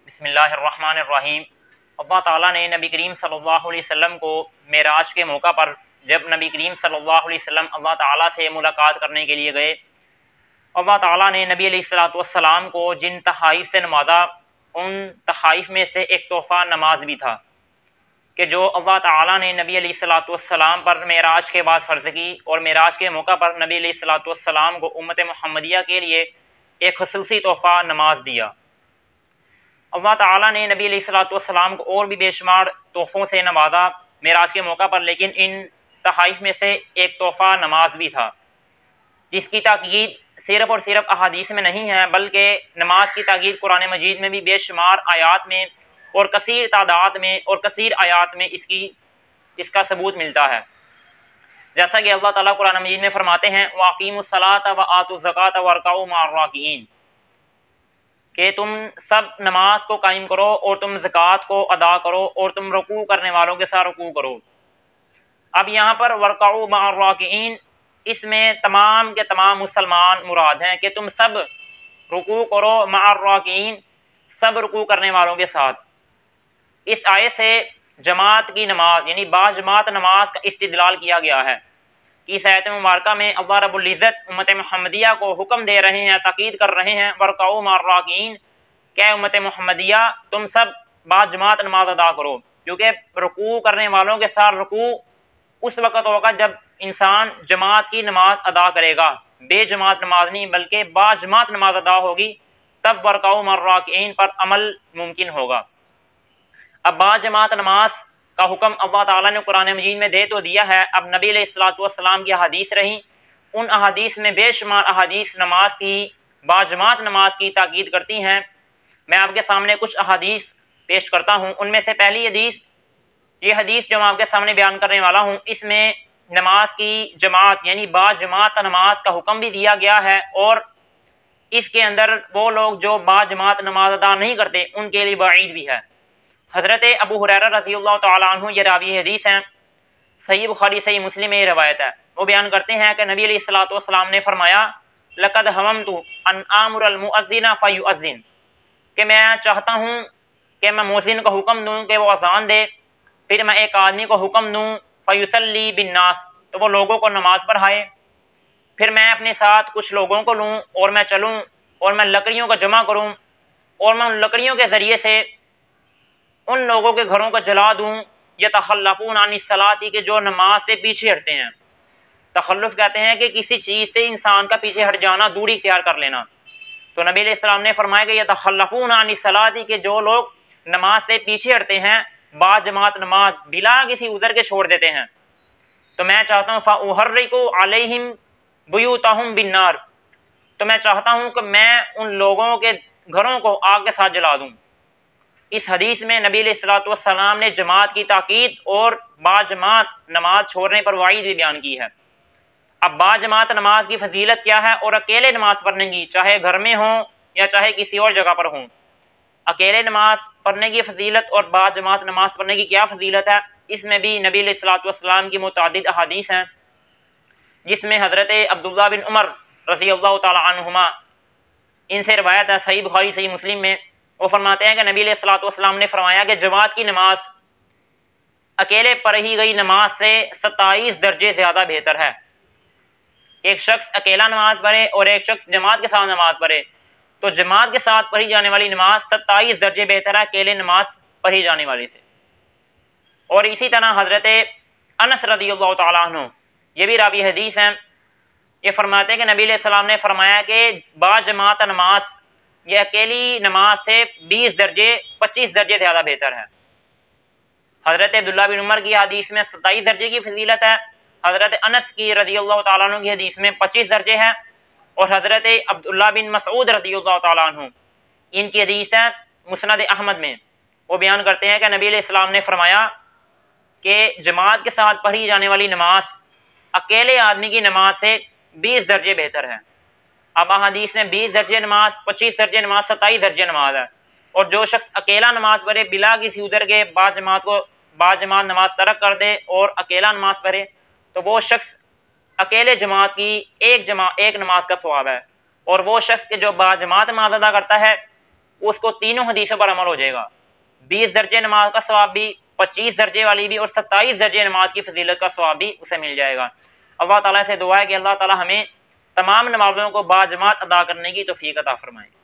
بسم اللہ الرحمن الرحیم۔ اللہ تعالیٰ نے نبی کریم صلی اللہ علیہ وسلم کو معراج کے موقع پر جب نبی کریم صلی اللہ علیہ وسلم اللہ تعالیٰ سے ملاقات کرنے کے لیے گئے، اللہ تعالیٰ نے نبی علیہ الصلوۃ والسلام کو جن تحائف سے نوازا، ان تحائف میں سے ایک تحفہ نماز بھی تھا کہ جو اللہ تعالیٰ نے نبی علیہ الصلوۃ والسلام پر معراج کے بعد فرض کی، اور معراج کے موقع پر نبی علیہ الصلوۃ والسلام کو امت محمدیہ کے لیے ایک خصوصی تحفہ نماز دیا۔ اللہ تعالیٰ نے نبی علیہ الصلوۃ والسلام کو اور بھی بے شمار تحفوں سے نوازا معراج کے موقع پر، لیکن ان تحائف میں سے ایک تحفہ نماز بھی تھا، جس کی تاکید صرف اور صرف احادیث میں نہیں ہے، بلکہ نماز کی تاکید قرآن مجید میں بھی بے شمار آیات میں اور کثیر تعداد میں اور کثیر آیات میں اس کا ثبوت ملتا ہے۔ جیسا کہ اللہ تعالیٰ قرآن مجید میں فرماتے ہیں وَأَقِیمُوا الصَّلَاةَ وَآتُوا الزَّکَاةَ وَارْکَعُوا مَعَ الرَّاکِعِینَ، کہ تم سب نماز کو قائم کرو اور تم زکوٰۃ کو ادا کرو اور تم رکوع کرنے والوں کے ساتھ رکوع کرو۔ اب یہاں پر وَارْکَعُوا مَعَ الرَّاکِعِینَ، اس میں تمام کے تمام مسلمان مراد ہیں کہ تم سب رکوع کرو مع الراکعین، سب رکوع کرنے والوں کے ساتھ۔ اس آیت سے جماعت کی نماز یعنی باجماعت نماز کا استدلال کیا گیا ہے کہ اس آیت مبارکہ میں اللہ رب العزت امت محمدیہ کو حکم دے رہے ہیں، تاکید کر رہے ہیں وَارْکَعُوا مع الراکعین، کہ امت محمدیہ تم سب باجماعت نماز ادا کرو، کیونکہ رکوع کرنے والوں کے ساتھ رکوع اس وقت ہوگا جب انسان جماعت کی نماز ادا کرے گا، بے جماعت نماز نہیں بلکہ باجماعت نماز ادا ہوگی، تب وَارْکَعُوا مع الراکعین پر عمل ممکن ہوگا۔ اب باجماعت نماز کا حکم اللہ تعالیٰ نے قرآن مجید میں دے تو دیا ہے، اب نبی علیہ الصلوۃ والسلام کی احادیث رہیں، ان احادیث میں بے شمار احادیث نماز کی باجماعت نماز کی تاکید کرتی ہیں۔ میں آپ کے سامنے کچھ احادیث پیش کرتا ہوں، ان میں سے پہلی حدیث، یہ حدیث جو میں آپ کے سامنے بیان کرنے والا ہوں، اس میں نماز کی جماعت یعنی باجماعت نماز کا حکم بھی دیا گیا ہے، اور اس کے اندر وہ لوگ جو باجماعت نماز ادا نہیں کرتے ان کے لیے وعید بھی ہے۔ حضرت ابو ہریرہ رضی اللہ تعالیٰ عنہ یہ راوی حدیث ہیں، صحیح بخاری صحیح مسلم میں یہ روایت ہے، وہ بیان کرتے ہیں کہ نبی علیہ الصلوۃ والسلام نے فرمایا لقد هممت ان آمر المؤذن فیؤذن، کہ میں چاہتا ہوں کہ میں مؤذن کو حکم دوں کہ وہ اذان دے، پھر میں ایک آدمی کو حکم دوں فیصلی بالناس، تو وہ لوگوں کو نماز پڑھائے، پھر میں اپنے ساتھ کچھ لوگوں کو لوں اور میں چلوں اور میں لکڑیوں کا جمع کروں اور میں ان لکڑیوں کے ذریعے سے ان لوگوں کے گھروں کو جلا دوں یتخلفون عن الصلاۃ، کہ جو نماز سے پیچھے ہٹتے ہیں۔ تخلف کہتے ہیں کہ کسی چیز سے انسان کا پیچھے ہٹ جانا، دوری اختیار کر لینا۔ تو نبی علیہ السلام نے فرمایا کہ یتخلفون عن الصلاۃ، کہ جو لوگ نماز سے پیچھے ہٹتے ہیں، باجماعت نماز بلا کسی عذر کے چھوڑ دیتے ہیں، تو میں چاہتا ہوں فَأُحَرِّقُ عَلَيْهِمْ بُيُوتَهُمْ بِالنَّارِ، تو میں چاہتا ہوں کہ میں ان لوگوں کے گھروں کو آگ کے ساتھ جلا دوں۔ اس حدیث میں نبی علیہ الصلوۃ والسلام نے جماعت کی تاکید اور باجماعت نماز چھوڑنے پر وعید بھی بیان کی ہے۔ اب باجماعت نماز کی فضیلت کیا ہے اور اکیلے نماز پڑھنے کی، چاہے گھر میں ہوں یا چاہے کسی اور جگہ پر ہوں، اکیلے نماز پڑھنے کی فضیلت اور باجماعت نماز پڑھنے کی کیا فضیلت ہے، اس میں بھی نبی علیہ الصلوۃ والسلام کی متعدد احادیث ہیں، جس میں حضرت عبداللہ بن عمر رضی اللہ تعالی عنہما، ان سے روایت ہے صحیح بخاری صحیح مسلم میں، وہ فرماتے ہیں کہ نبی علیہ الصلوۃ والسلام نے فرمایا کہ جماعت کی نماز اکیلے پڑھی گئی نماز سے 27 درجے زیادہ بہتر ہے۔ ایک شخص اکیلا نماز پڑھے اور ایک شخص جماعت کے ساتھ نماز پڑھے، تو جماعت کے ساتھ پڑھی جانے والی نماز 27 درجے بہتر ہے اکیلے نماز پڑھی جانے والی سے۔ اور اسی طرح حضرت انس رضی اللہ تعالیٰ عنہ، یہ بھی راوی حدیث ہیں، یہ فرماتے ہیں کہ نبی علیہ السلام نے فرمایا کہ باجماعت نماز یہ اکیلی نماز سے 20 درجے 25 درجے زیادہ بہتر ہے۔ حضرت عبداللہ بن عمر کی حدیث میں 27 درجے کی فضیلت ہے، حضرت انس کی رضی اللہ تعالیٰ عنہ کی حدیث میں 25 درجے ہیں، اور حضرت عبداللہ بن مسعود رضی اللہ تعالیٰ عنہ، ان کی حدیث ہے مسند احمد میں، وہ بیان کرتے ہیں کہ نبی علیہ السلام نے فرمایا کہ جماعت کے ساتھ پڑھی جانے والی نماز اکیلے آدمی کی نماز سے 20 درجے بہتر ہے۔ اب احادیث میں 20 درجے نماز، 25 درجے نماز، 27 درجے نماز ہے، اور جو شخص اکیلا نماز پڑھے بلا کسی عذر کے باجماعت نماز ترک کر دے اور اکیلا نماز پڑھے، تو وہ شخص اکیلے جماعت کی ایک نماز کا ثواب ہے، اور وہ شخص کے جو باجماعت نماز ادا کرتا ہے اس کو تینوں حدیثوں پر عمل ہو جائے گا، 20 درجے نماز کا ثواب بھی، 25 درجے والی بھی، اور 27 درجے نماز کی فضیلت کا ثواب بھی اسے مل جائے گا۔ اللہ تعالیٰ سے دعا ہے کہ اللہ تعالیٰ ہمیں تمام نمازوں کو باجماعت ادا کرنے کی توفیق عطا فرمائے۔